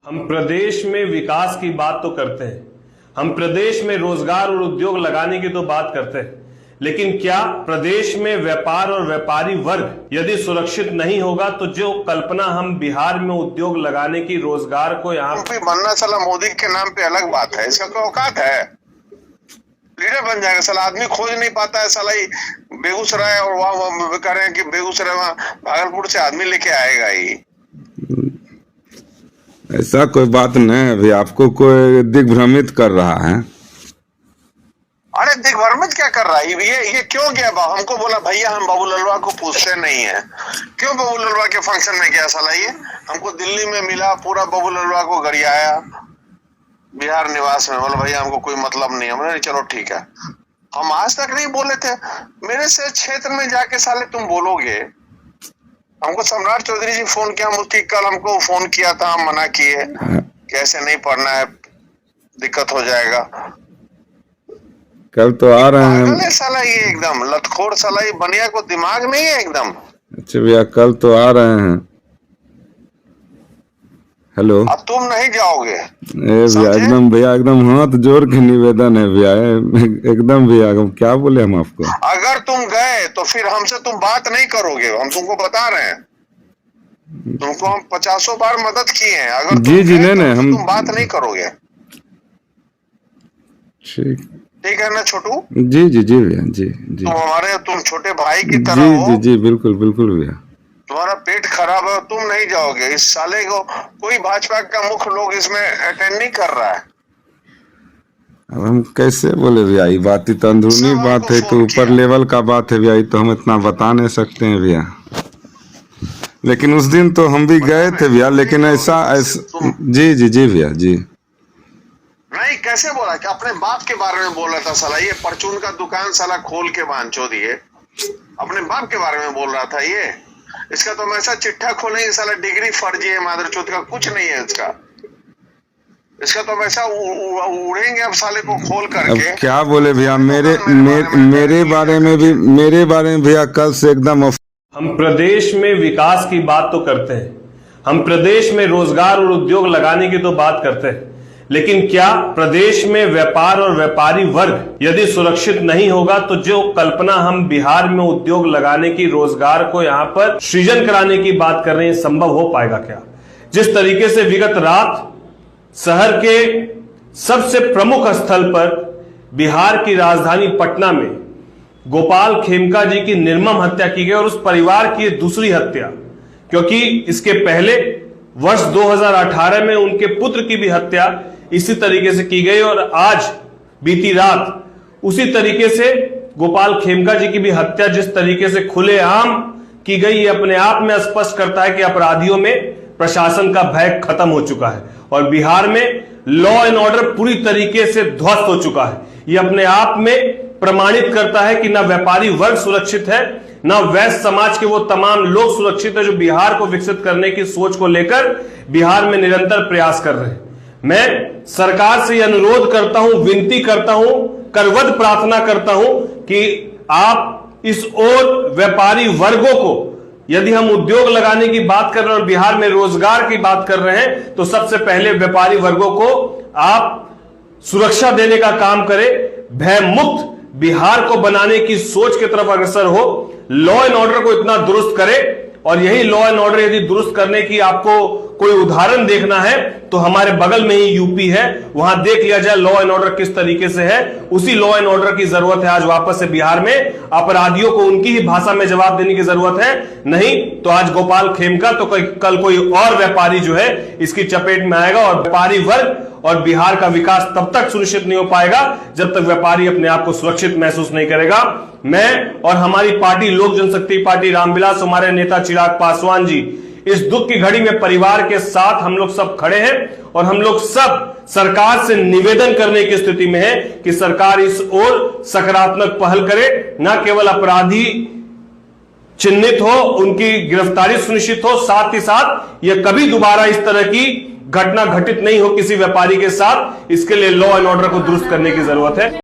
हम प्रदेश में विकास की बात तो करते हैं, हम प्रदेश में रोजगार और उद्योग लगाने की तो बात करते हैं, लेकिन क्या प्रदेश में व्यापार और व्यापारी वर्ग यदि सुरक्षित नहीं होगा तो जो कल्पना हम बिहार में उद्योग लगाने की, रोजगार को यहाँ बनना साला मोदी के नाम पे अलग बात है, इसका कोई औकात है? लीडर बन जाएगा साला, आदमी खोज नहीं पाता है साला। ही बेगूसराय और वहाँ कह रहे हैं कि बेगूसराय वहाँ भागलपुर से आदमी लेके आएगा ही। ऐसा कोई बात नहीं है, अभी आपको कोई दिग्भ्रमित कर रहा है। अरे दिग्भ्रमित क्या कर रहा है ये क्यों गया? हमको बोला भैया हम बाबू ललवा को पूछते नहीं है। क्यों बाबू ललवा के फंक्शन में गया साला? ये हमको दिल्ली में मिला, पूरा बाबू ललवा को गरियाया बिहार निवास में, बोला भैया हमको कोई मतलब नहीं है। मैंने चलो ठीक है। हम आज तक नहीं बोले थे, मेरे से क्षेत्र में जाके साले तुम बोलोगे। हमको सम्राट चौधरी जी फोन किया, मुफ्ती कल हमको फोन किया था, हम मना किए कि ऐसे नहीं पढ़ना है, दिक्कत हो जाएगा। कल तो आ रहे हैं साला, ये एकदम लतखोर साला, ये बनिया को दिमाग नहीं है एकदम। अच्छा भैया, कल तो आ रहे हैं। हेलो, अब तुम नहीं जाओगे? भैया एकदम, भैया एकदम हाथ जोड़ के निवेदन है भैया, एकदम भैया क्या बोले हम आपको। अगर तुम गए तो फिर हमसे तुम बात नहीं करोगे, हम तुमको बता रहे हैं। तुमको हम 50 बार मदद किए हैं, अगर जी जी नहीं तो हम तुम बात नहीं करोगे। ठीक है ना छोटू? जी जी जी भैया, जी जी। तुम छोटे भाई की तरह हो। जी जी बिल्कुल बिल्कुल भैया। तुम्हारा पेट खराब है, तुम नहीं जाओगे। इस साले को कोई भाजपा का मुख्य लोग इसमें अटेंड नहीं कर रहा है। अब हम कैसे बोले भैया, ये बात ही तो अंदरूनी बात है, तो ऊपर लेवल का बात है भैया, तो हम इतना बता नहीं सकते हैं भैया। लेकिन उस दिन तो हम भी गए थे भैया, लेकिन ऐसा जी जी जी भैया जी। नहीं कैसे बोला कि अपने बाप के बारे में बोल रहा था साला, ये परचून का दुकान साला खोल के बांचो दिए, अपने बाप के बारे में बोल रहा था ये। इसका तो ऐसा चिट्ठा खोलेंगे साला, डिग्री फर्जी है मादरचोद का, कुछ नहीं है इसका। इसका तो वैसा उड़ेंगे अब साले को खोल करके। अब क्या बोले भैया, मेरे बारे में भैया कल से एकदम। हम प्रदेश में विकास की बात तो करते हैं, हम प्रदेश में रोजगार और उद्योग लगाने की तो बात करते हैं, लेकिन क्या प्रदेश में व्यापार और व्यापारी वर्ग यदि सुरक्षित नहीं होगा तो जो कल्पना हम बिहार में उद्योग लगाने की, रोजगार को यहां पर सृजन कराने की बात कर रहे हैं, संभव हो पाएगा क्या? जिस तरीके से विगत रात शहर के सबसे प्रमुख स्थल पर बिहार की राजधानी पटना में गोपाल खेमका जी की निर्मम हत्या की गई और उस परिवार की दूसरी हत्या, क्योंकि इसके पहले वर्ष 2018 में उनके पुत्र की भी हत्या इसी तरीके से की गई और आज बीती रात उसी तरीके से गोपाल खेमका जी की भी हत्या जिस तरीके से खुलेआम की गई, ये अपने आप में स्पष्ट करता है कि अपराधियों में प्रशासन का भय खत्म हो चुका है और बिहार में लॉ एंड ऑर्डर पूरी तरीके से ध्वस्त हो चुका है। ये अपने आप में प्रमाणित करता है कि ना व्यापारी वर्ग सुरक्षित है, ना वैश्य समाज के वो तमाम लोग सुरक्षित है जो बिहार को विकसित करने की सोच को लेकर बिहार में निरंतर प्रयास कर रहे हैं। मैं सरकार से अनुरोध करता हूं, विनती करता हूं, करवद प्रार्थना करता हूं कि आप इस ओर व्यापारी वर्गों को, यदि हम उद्योग लगाने की बात कर रहे हैं और बिहार में रोजगार की बात कर रहे हैं, तो सबसे पहले व्यापारी वर्गों को आप सुरक्षा देने का काम करें, भय मुक्त बिहार को बनाने की सोच की तरफ अग्रसर हो, लॉ एंड ऑर्डर को इतना दुरुस्त करें। और यही लॉ एंड ऑर्डर यदि दुरुस्त करने की आपको कोई उदाहरण देखना है तो हमारे बगल में ही यूपी है, वहां देख लिया जाए लॉ एंड ऑर्डर किस तरीके से है। उसी लॉ एंड ऑर्डर की जरूरत है आज वापस से बिहार में। अपराधियों को उनकी ही भाषा में जवाब देने की जरूरत है, नहीं तो आज गोपाल खेमका तो कल कोई और व्यापारी जो है इसकी चपेट में आएगा और व्यापारी वर्ग और बिहार का विकास तब तक सुनिश्चित नहीं हो पाएगा जब तक व्यापारी अपने आप को सुरक्षित महसूस नहीं करेगा। मैं और हमारी पार्टी लोक जनशक्ति पार्टी रामविलास, हमारे नेता चिराग पासवान जी, इस दुख की घड़ी में परिवार के साथ हम लोग सब खड़े हैं और हम लोग सब सरकार से निवेदन करने की स्थिति में है कि सरकार इस ओर सकारात्मक पहल करे, न केवल अपराधी चिन्हित हो, उनकी गिरफ्तारी सुनिश्चित हो, साथ ही साथ यह कभी दोबारा इस तरह की घटना घटित नहीं हो किसी व्यापारी के साथ। इसके लिए लॉ एंड ऑर्डर को दुरुस्त करने की जरूरत है।